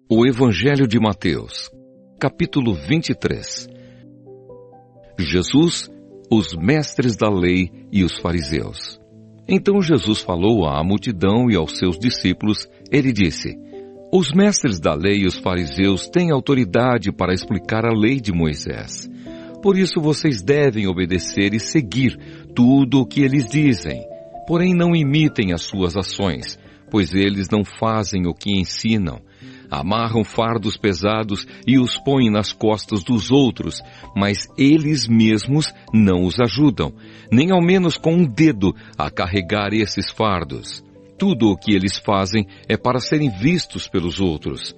O Evangelho de Mateus, capítulo 23. Jesus, os mestres da lei e os fariseus. Então Jesus falou à multidão e aos seus discípulos. Ele disse: os mestres da lei e os fariseus têm autoridade para explicar a lei de Moisés. Por isso vocês devem obedecer e seguir tudo o que eles dizem. Porém não imitem as suas ações, pois eles não fazem o que ensinam. Amarram fardos pesados e os põem nas costas dos outros, mas eles mesmos não os ajudam, nem ao menos com um dedo a carregar esses fardos. Tudo o que eles fazem é para serem vistos pelos outros.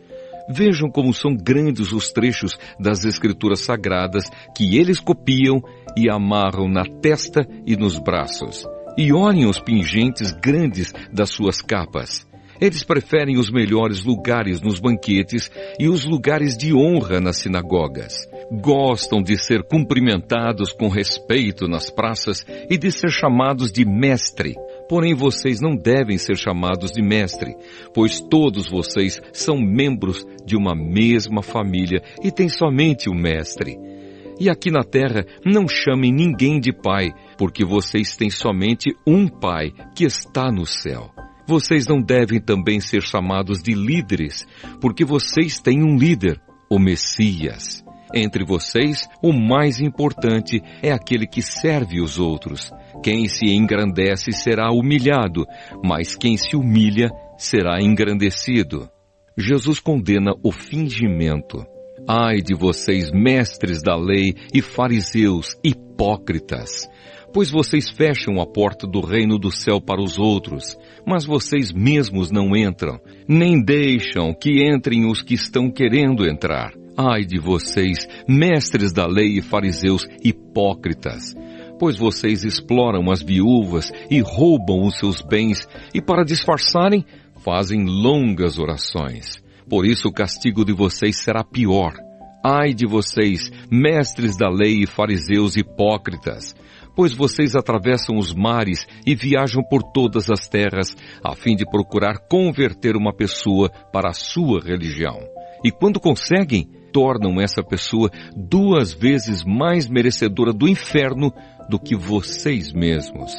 Vejam como são grandes os trechos das Escrituras Sagradas que eles copiam e amarram na testa e nos braços. E olhem os pingentes grandes das suas capas. Eles preferem os melhores lugares nos banquetes e os lugares de honra nas sinagogas. Gostam de ser cumprimentados com respeito nas praças e de ser chamados de mestre. Porém, vocês não devem ser chamados de mestre, pois todos vocês são membros de uma mesma família e têm somente um mestre. E aqui na terra não chamem ninguém de pai, porque vocês têm somente um pai que está no céu. Vocês não devem também ser chamados de líderes, porque vocês têm um líder, o Messias. Entre vocês, o mais importante é aquele que serve os outros. Quem se engrandece será humilhado, mas quem se humilha será engrandecido. Jesus condena o fingimento. Ai de vocês, mestres da lei e fariseus, hipócritas! Pois vocês fecham a porta do reino do céu para os outros, mas vocês mesmos não entram, nem deixam que entrem os que estão querendo entrar. Ai de vocês, mestres da lei e fariseus hipócritas! Pois vocês exploram as viúvas e roubam os seus bens, e para disfarçarem, fazem longas orações. Por isso o castigo de vocês será pior. Ai de vocês, mestres da lei e fariseus hipócritas! Pois vocês atravessam os mares e viajam por todas as terras, a fim de procurar converter uma pessoa para a sua religião. E quando conseguem, tornam essa pessoa 2 vezes mais merecedora do inferno do que vocês mesmos.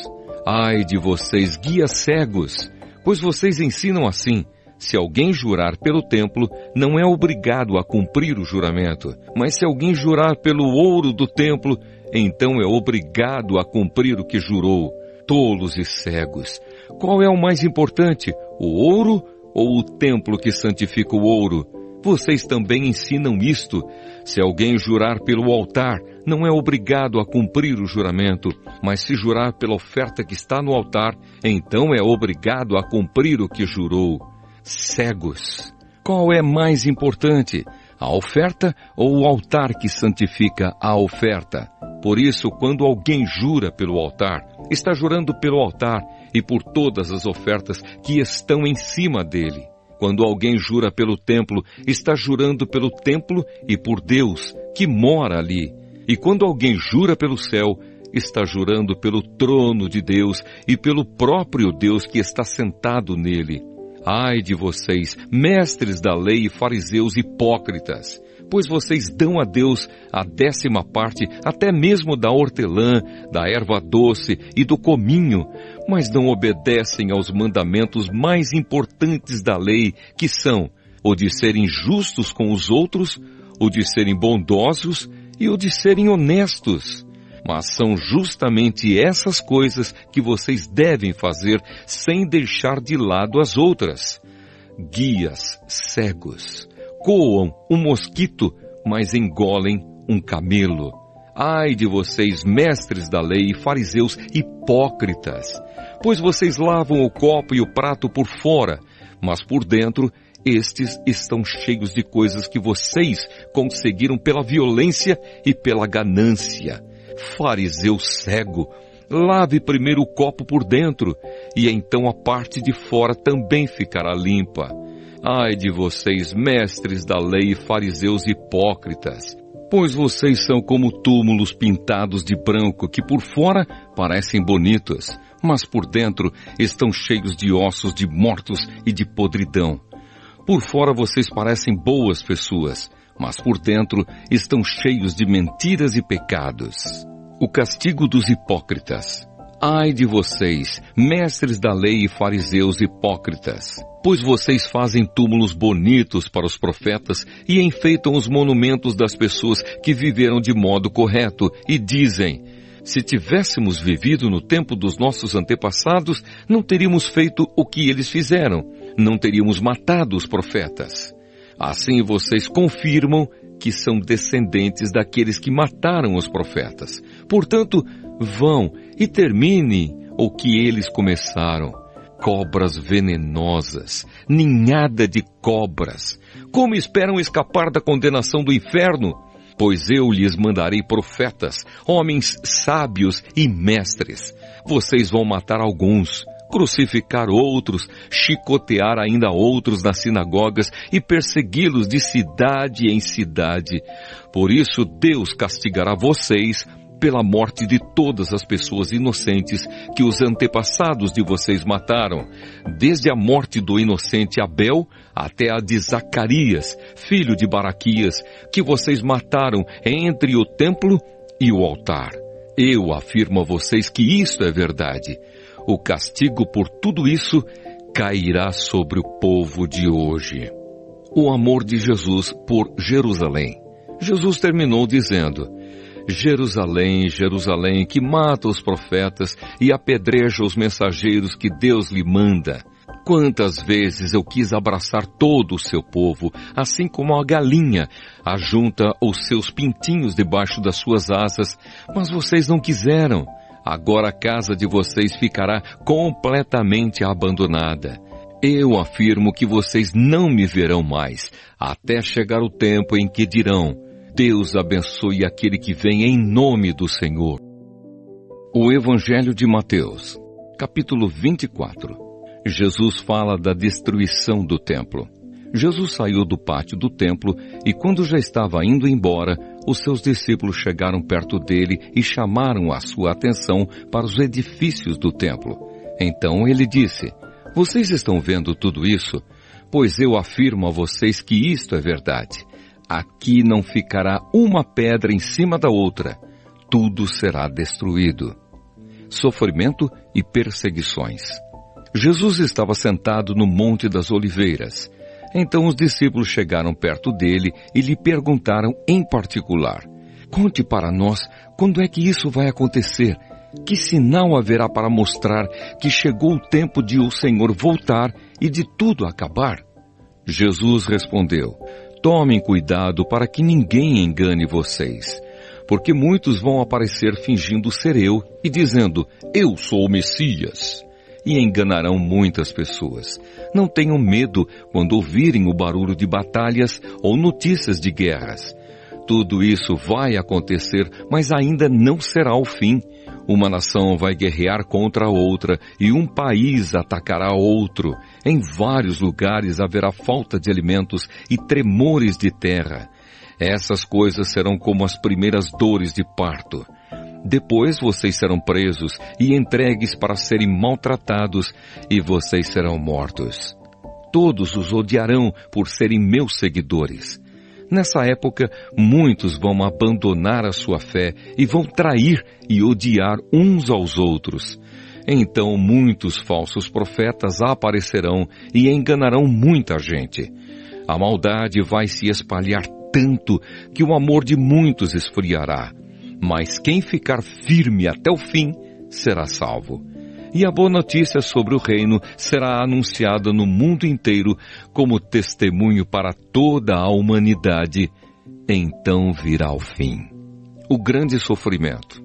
Ai de vocês, guias cegos! Pois vocês ensinam assim: se alguém jurar pelo templo, não é obrigado a cumprir o juramento, mas se alguém jurar pelo ouro do templo, então é obrigado a cumprir o que jurou. Tolos e cegos! Qual é o mais importante, o ouro ou o templo que santifica o ouro? Vocês também ensinam isto. Se alguém jurar pelo altar, não é obrigado a cumprir o juramento, mas se jurar pela oferta que está no altar, então é obrigado a cumprir o que jurou. Cegos! Qual é mais importante, a oferta ou o altar que santifica a oferta? Por isso, quando alguém jura pelo altar, está jurando pelo altar e por todas as ofertas que estão em cima dele. Quando alguém jura pelo templo, está jurando pelo templo e por Deus, que mora ali. E quando alguém jura pelo céu, está jurando pelo trono de Deus e pelo próprio Deus que está sentado nele. Ai de vocês, mestres da lei e fariseus hipócritas! Pois vocês dão a Deus a 10ª parte, até mesmo da hortelã, da erva doce e do cominho, mas não obedecem aos mandamentos mais importantes da lei, que são o de serem justos com os outros, o de serem bondosos e o de serem honestos. Mas são justamente essas coisas que vocês devem fazer sem deixar de lado as outras. Guias cegos! Coam um mosquito, mas engolem um camelo. Ai de vocês, mestres da lei e fariseus hipócritas! Pois vocês lavam o copo e o prato por fora, mas por dentro estes estão cheios de coisas que vocês conseguiram pela violência e pela ganância. Fariseu cego! Lave primeiro o copo por dentro, e então a parte de fora também ficará limpa. Ai de vocês, mestres da lei e fariseus hipócritas! Pois vocês são como túmulos pintados de branco, que por fora parecem bonitos, mas por dentro estão cheios de ossos de mortos e de podridão. Por fora vocês parecem boas pessoas, mas por dentro estão cheios de mentiras e pecados. O castigo dos hipócritas. Ai de vocês, mestres da lei e fariseus hipócritas, pois vocês fazem túmulos bonitos para os profetas e enfeitam os monumentos das pessoas que viveram de modo correto e dizem: se tivéssemos vivido no tempo dos nossos antepassados, não teríamos feito o que eles fizeram, não teríamos matado os profetas. Assim vocês confirmam que são descendentes daqueles que mataram os profetas. Portanto, vão e terminem o que eles começaram. Cobras venenosas, ninhada de cobras. Como esperam escapar da condenação do inferno? Pois eu lhes mandarei profetas, homens sábios e mestres. Vocês vão matar alguns, crucificar outros, chicotear ainda outros nas sinagogas e persegui-los de cidade em cidade. Por isso Deus castigará vocês pela morte de todas as pessoas inocentes que os antepassados de vocês mataram, desde a morte do inocente Abel até a de Zacarias, filho de Baraquias, que vocês mataram entre o templo e o altar. Eu afirmo a vocês que isto é verdade. O castigo por tudo isso cairá sobre o povo de hoje. O amor de Jesus por Jerusalém. Jesus terminou dizendo: Jerusalém, Jerusalém, que mata os profetas e apedreja os mensageiros que Deus lhe manda. Quantas vezes eu quis abraçar todo o seu povo, assim como a galinha ajunta os seus pintinhos debaixo das suas asas, mas vocês não quiseram. Agora a casa de vocês ficará completamente abandonada. Eu afirmo que vocês não me verão mais, até chegar o tempo em que dirão: Deus abençoe aquele que vem em nome do Senhor. O Evangelho de Mateus, capítulo 24. Jesus fala da destruição do templo. Jesus saiu do pátio do templo e quando já estava indo embora, os seus discípulos chegaram perto dele e chamaram a sua atenção para os edifícios do templo. Então ele disse: vocês estão vendo tudo isso? Pois eu afirmo a vocês que isto é verdade. Aqui não ficará uma pedra em cima da outra. Tudo será destruído. Sofrimento e perseguições. Jesus estava sentado no Monte das Oliveiras. Então os discípulos chegaram perto dele e lhe perguntaram em particular: conte para nós quando é que isso vai acontecer? Que sinal haverá para mostrar que chegou o tempo de o Senhor voltar e de tudo acabar? Jesus respondeu: tomem cuidado para que ninguém engane vocês, porque muitos vão aparecer fingindo ser eu e dizendo: eu sou o Messias. E enganarão muitas pessoas. Não tenham medo quando ouvirem o barulho de batalhas ou notícias de guerras. Tudo isso vai acontecer, mas ainda não será o fim. Uma nação vai guerrear contra a outra e um país atacará outro. Em vários lugares haverá falta de alimentos e tremores de terra. Essas coisas serão como as primeiras dores de parto. Depois vocês serão presos e entregues para serem maltratados e vocês serão mortos. Todos os odiarão por serem meus seguidores. Nessa época, muitos vão abandonar a sua fé e vão trair e odiar uns aos outros. Então muitos falsos profetas aparecerão e enganarão muita gente. A maldade vai se espalhar tanto que o amor de muitos esfriará. Mas quem ficar firme até o fim será salvo. E a boa notícia sobre o reino será anunciada no mundo inteiro como testemunho para toda a humanidade. Então virá o fim. O grande sofrimento.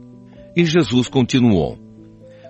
E Jesus continuou: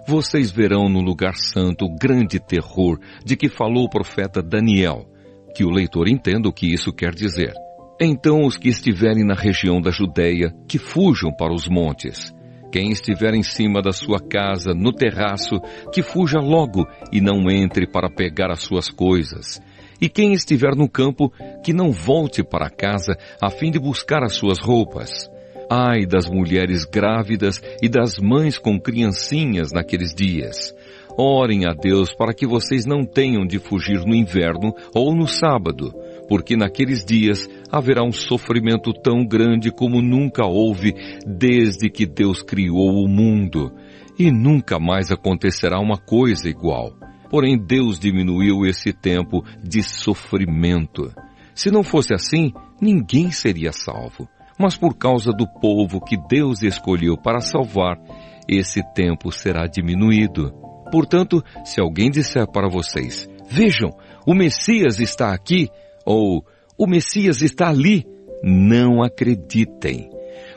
vocês verão no lugar santo o grande terror de que falou o profeta Daniel. Que o leitor entenda o que isso quer dizer. Então os que estiverem na região da Judeia, que fujam para os montes. Quem estiver em cima da sua casa, no terraço, que fuja logo e não entre para pegar as suas coisas. E quem estiver no campo, que não volte para casa a fim de buscar as suas roupas. Ai das mulheres grávidas e das mães com criancinhas naqueles dias. orem a Deus para que vocês não tenham de fugir no inverno ou no sábado, porque naqueles dias haverá um sofrimento tão grande como nunca houve desde que Deus criou o mundo, e nunca mais acontecerá uma coisa igual. Porém, Deus diminuiu esse tempo de sofrimento. Se não fosse assim, ninguém seria salvo. Mas por causa do povo que Deus escolheu para salvar, esse tempo será diminuído. Portanto, se alguém disser para vocês, vejam, o Messias está aqui, ou o Messias está ali, não acreditem.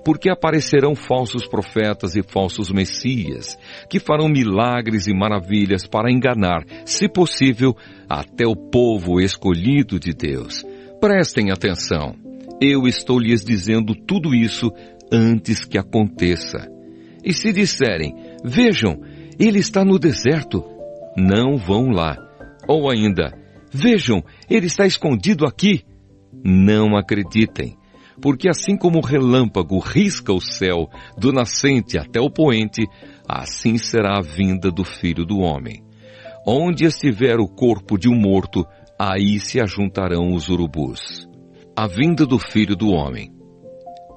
Porque aparecerão falsos profetas e falsos messias, que farão milagres e maravilhas para enganar, se possível, até o povo escolhido de Deus. Prestem atenção. Eu estou lhes dizendo tudo isso antes que aconteça. E se disserem, vejam, ele está no deserto, não vão lá. Ou ainda, vejam, ele está escondido aqui, não acreditem. Porque assim como o relâmpago risca o céu do nascente até o poente, assim será a vinda do Filho do Homem. Onde estiver o corpo de um morto, aí se ajuntarão os urubus. A vinda do Filho do Homem.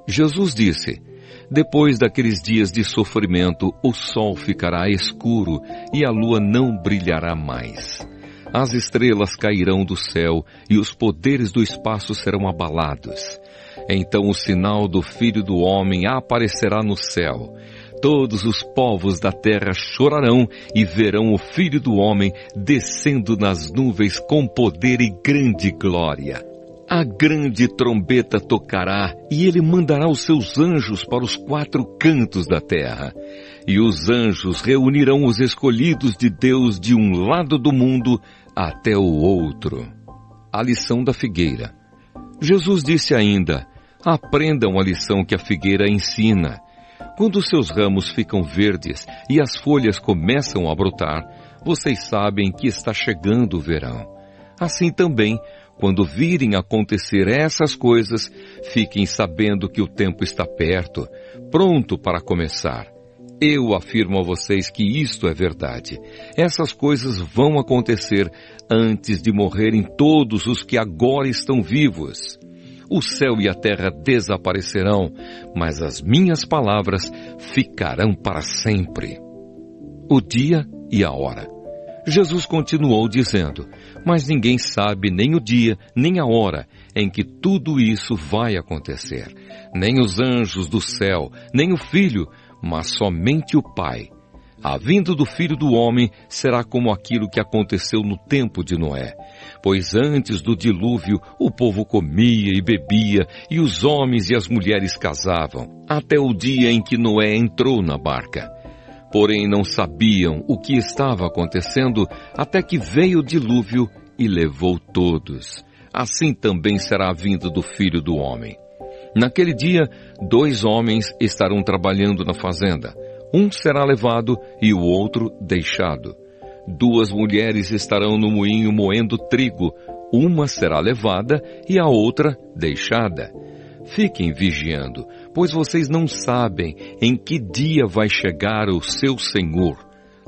Jesus disse, depois daqueles dias de sofrimento, o sol ficará escuro e a lua não brilhará mais. As estrelas cairão do céu e os poderes do espaço serão abalados. Então o sinal do Filho do Homem aparecerá no céu. Todos os povos da terra chorarão e verão o Filho do Homem descendo nas nuvens com poder e grande glória. A grande trombeta tocará e ele mandará os seus anjos para os 4 cantos da terra. E os anjos reunirão os escolhidos de Deus de um lado do mundo até o outro. A lição da figueira. Jesus disse ainda, aprendam a lição que a figueira ensina. Quando seus ramos ficam verdes e as folhas começam a brotar, vocês sabem que está chegando o verão. Assim também, quando virem acontecer essas coisas, fiquem sabendo que o tempo está perto, pronto para começar. Eu afirmo a vocês que isto é verdade. Essas coisas vão acontecer antes de morrerem todos os que agora estão vivos. O céu e a terra desaparecerão, mas as minhas palavras ficarão para sempre. O dia e a hora. Jesus continuou dizendo, mas ninguém sabe nem o dia, nem a hora em que tudo isso vai acontecer. Nem os anjos do céu, nem o Filho, mas somente o Pai. A vinda do Filho do Homem será como aquilo que aconteceu no tempo de Noé. Pois antes do dilúvio, o povo comia e bebia, e os homens e as mulheres casavam, até o dia em que Noé entrou na barca. Porém não sabiam o que estava acontecendo, até que veio o dilúvio e levou todos. Assim também será a vinda do Filho do Homem. Naquele dia, 2 homens estarão trabalhando na fazenda. Um será levado e o outro deixado. 2 mulheres estarão no moinho moendo trigo. Uma será levada e a outra deixada. Fiquem vigiando, pois vocês não sabem em que dia vai chegar o seu Senhor.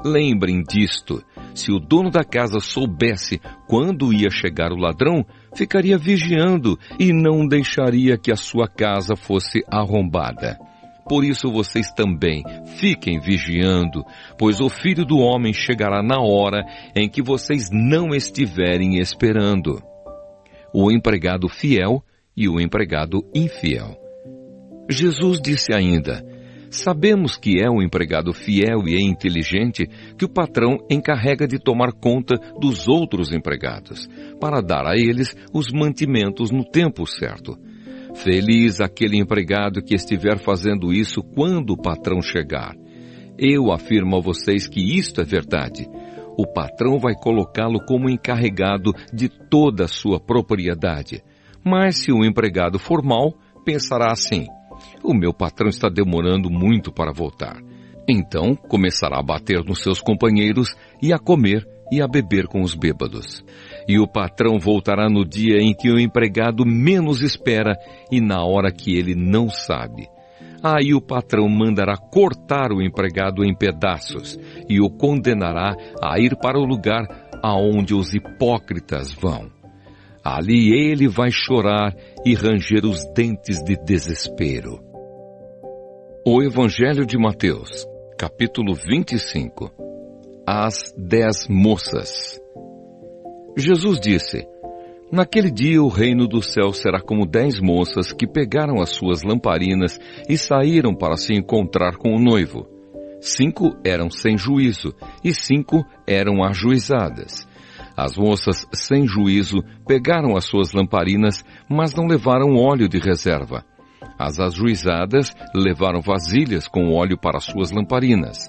Lembrem disto. Se o dono da casa soubesse quando ia chegar o ladrão, ficaria vigiando e não deixaria que a sua casa fosse arrombada. Por isso vocês também fiquem vigiando, pois o Filho do Homem chegará na hora em que vocês não estiverem esperando. O empregado fiel e o empregado infiel. Jesus disse ainda, sabemos que é um empregado fiel e inteligente que o patrão encarrega de tomar conta dos outros empregados, para dar a eles os mantimentos no tempo certo. Feliz aquele empregado que estiver fazendo isso quando o patrão chegar. Eu afirmo a vocês que isto é verdade. O patrão vai colocá-lo como encarregado de toda a sua propriedade. Mas se o empregado for mau, pensará assim, o meu patrão está demorando muito para voltar. Então começará a bater nos seus companheiros e a comer e a beber com os bêbados. E o patrão voltará no dia em que o empregado menos espera e na hora que ele não sabe. aí o patrão mandará cortar o empregado em pedaços e o condenará a ir para o lugar aonde os hipócritas vão. Ali ele vai chorar e ranger os dentes de desespero. O Evangelho de Mateus, capítulo 25. As 10 moças. Jesus disse: naquele dia o reino do céu será como 10 moças que pegaram as suas lamparinas e saíram para se encontrar com o noivo. 5 eram sem juízo e 5 eram ajuizadas. As moças sem juízo pegaram as suas lamparinas, mas não levaram óleo de reserva. As ajuizadas levaram vasilhas com óleo para suas lamparinas.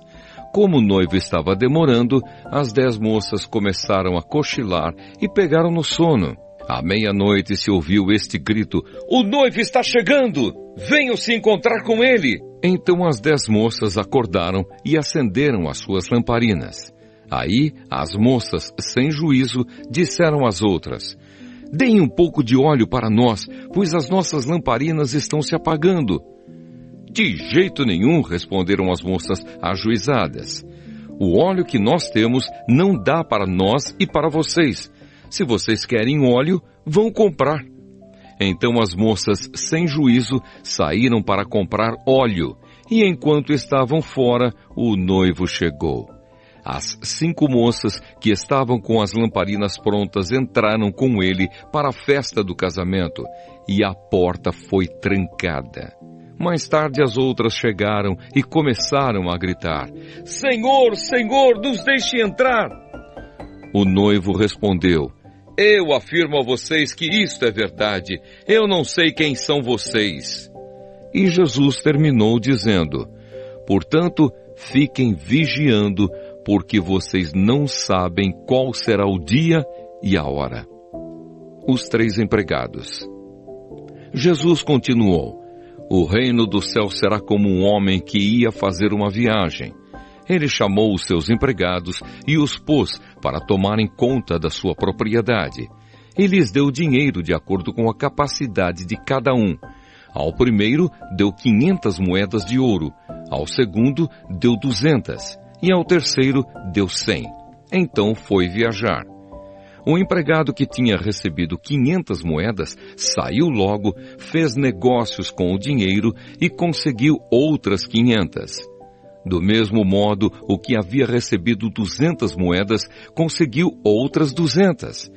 Como o noivo estava demorando, as 10 moças começaram a cochilar e pegaram no sono. À meia-noite se ouviu este grito: "O noivo está chegando! Venham se encontrar com ele!" Então as 10 moças acordaram e acenderam as suas lamparinas. Aí as moças, sem juízo, disseram às outras: "Deem um pouco de óleo para nós, pois as nossas lamparinas estão se apagando." "De jeito nenhum", responderam as moças ajuizadas. "O óleo que nós temos não dá para nós e para vocês. Se vocês querem óleo, vão comprar." Então as moças, sem juízo, saíram para comprar óleo, e enquanto estavam fora, o noivo chegou. As 5 moças que estavam com as lamparinas prontas entraram com ele para a festa do casamento, e a porta foi trancada. Mais tarde as outras chegaram e começaram a gritar: "Senhor, Senhor, nos deixe entrar!" O noivo respondeu: "Eu afirmo a vocês que isto é verdade. Eu não sei quem são vocês." E Jesus terminou dizendo: "Portanto, fiquem vigiando, porque vocês não sabem qual será o dia e a hora." Os 3 empregados. Jesus continuou: "O reino do céu será como um homem que ia fazer uma viagem. Ele chamou os seus empregados e os pôs para tomarem conta da sua propriedade. E lhes deu dinheiro de acordo com a capacidade de cada um. Ao primeiro deu 500 moedas de ouro, ao segundo deu 200, e ao terceiro deu 100. Então foi viajar. O empregado que tinha recebido 500 moedas saiu logo, fez negócios com o dinheiro e conseguiu outras 500. Do mesmo modo, o que havia recebido 200 moedas conseguiu outras 200.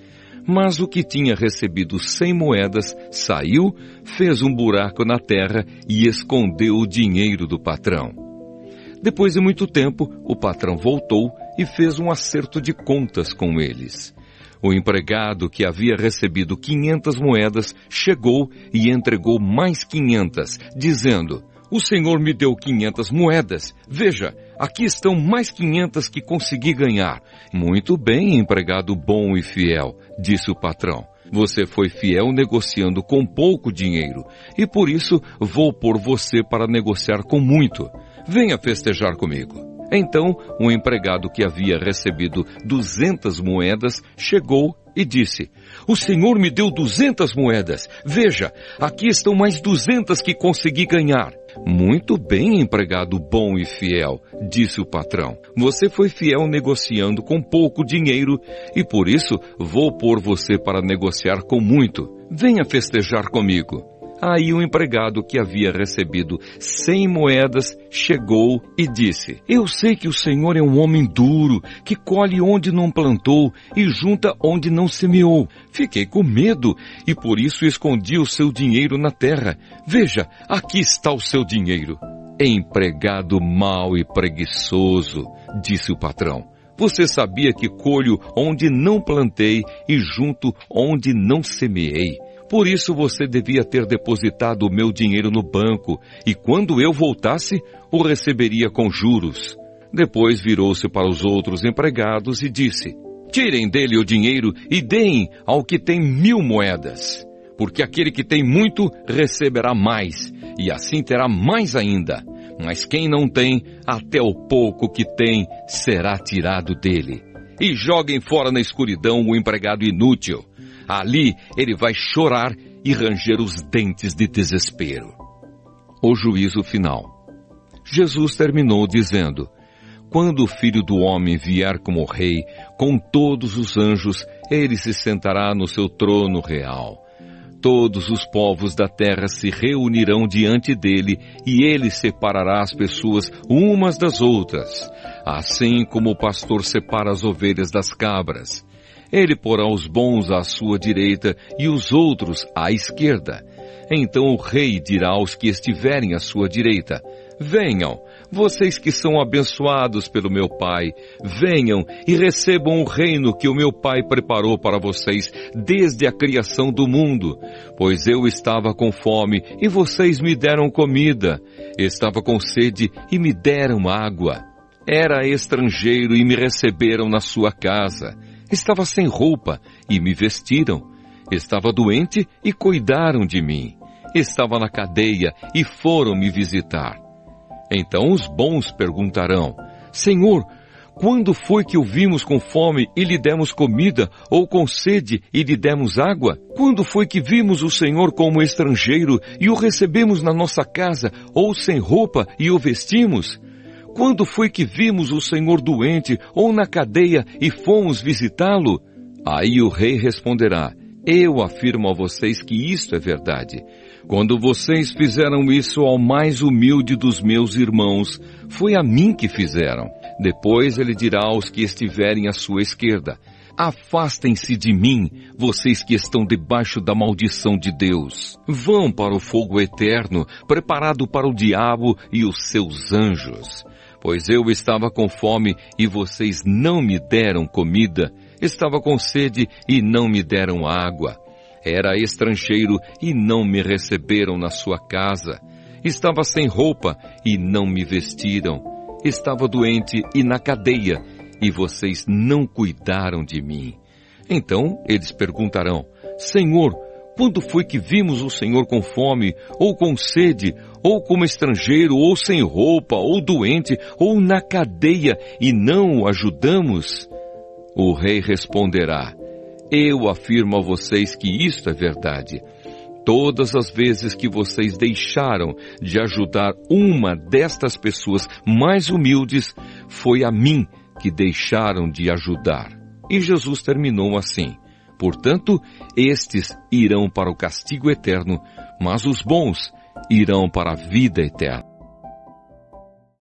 Mas o que tinha recebido 100 moedas saiu, fez um buraco na terra e escondeu o dinheiro do patrão. Depois de muito tempo, o patrão voltou e fez um acerto de contas com eles. O empregado que havia recebido 500 moedas chegou e entregou mais 500, dizendo: "O senhor me deu 500 moedas. Veja, aqui estão mais 500 que consegui ganhar." "Muito bem, empregado bom e fiel", disse o patrão. "Você foi fiel negociando com pouco dinheiro, e por isso vou pôr você para negociar com muito. Venha festejar comigo." Então, o empregado que havia recebido 200 moedas chegou e disse: "O senhor me deu 200 moedas. Veja, aqui estão mais 200 que consegui ganhar." "Muito bem, empregado bom e fiel", disse o patrão. "Você foi fiel negociando com pouco dinheiro, e por isso vou pôr você para negociar com muito. Venha festejar comigo." Aí o empregado que havia recebido 100 moedas chegou e disse: "Eu sei que o senhor é um homem duro, que colhe onde não plantou e junta onde não semeou. Fiquei com medo e por isso escondi o seu dinheiro na terra. Veja, aqui está o seu dinheiro." "Empregado mau e preguiçoso", disse o patrão. "Você sabia que colho onde não plantei e junto onde não semeei. Por isso você devia ter depositado o meu dinheiro no banco, e quando eu voltasse, o receberia com juros." Depois virou-se para os outros empregados e disse: "Tirem dele o dinheiro e deem ao que tem 1000 moedas. Porque aquele que tem muito receberá mais, e assim terá mais ainda. Mas quem não tem, até o pouco que tem será tirado dele. E joguem fora na escuridão o empregado inútil. Ali ele vai chorar e ranger os dentes de desespero." o juízo final. Jesus terminou dizendo: quando o Filho do Homem vier como Rei, com todos os anjos, ele se sentará no seu trono real. Todos os povos da terra se reunirão diante dele, e ele separará as pessoas umas das outras, assim como o pastor separa as ovelhas das cabras. Ele porá os bons à sua direita e os outros à esquerda. Então o rei dirá aos que estiverem à sua direita: venham, vocês que são abençoados pelo meu Pai, venham e recebam o reino que o meu Pai preparou para vocês desde a criação do mundo. Pois eu estava com fome e vocês me deram comida, estava com sede e me deram água, era estrangeiro e me receberam na sua casa, estava sem roupa e me vestiram, estava doente e cuidaram de mim, estava na cadeia e foram me visitar. Então os bons perguntarão: Senhor, quando foi que o vimos com fome e lhe demos comida, ou com sede e lhe demos água? Quando foi que vimos o Senhor como estrangeiro e o recebemos na nossa casa, ou sem roupa e o vestimos? Quando foi que vimos o Senhor doente ou na cadeia e fomos visitá-lo? Aí o rei responderá: eu afirmo a vocês que isto é verdade. Quando vocês fizeram isso ao mais humilde dos meus irmãos, foi a mim que fizeram. Depois ele dirá aos que estiverem à sua esquerda: afastem-se de mim, vocês que estão debaixo da maldição de Deus. Vão para o fogo eterno, preparado para o diabo e os seus anjos. Pois eu estava com fome e vocês não me deram comida, estava com sede e não me deram água. Era estrangeiro e não me receberam na sua casa. Estava sem roupa e não me vestiram. Estava doente e na cadeia e vocês não cuidaram de mim. Então eles perguntarão: Senhor, quando foi que vimos o Senhor com fome, ou com sede, ou como estrangeiro, ou sem roupa, ou doente, ou na cadeia e não o ajudamos? O rei responderá: eu afirmo a vocês que isto é verdade. Todas as vezes que vocês deixaram de ajudar uma destas pessoas mais humildes, foi a mim que deixaram de ajudar. E Jesus terminou assim: portanto, estes irão para o castigo eterno, mas os bons irão para a vida eterna.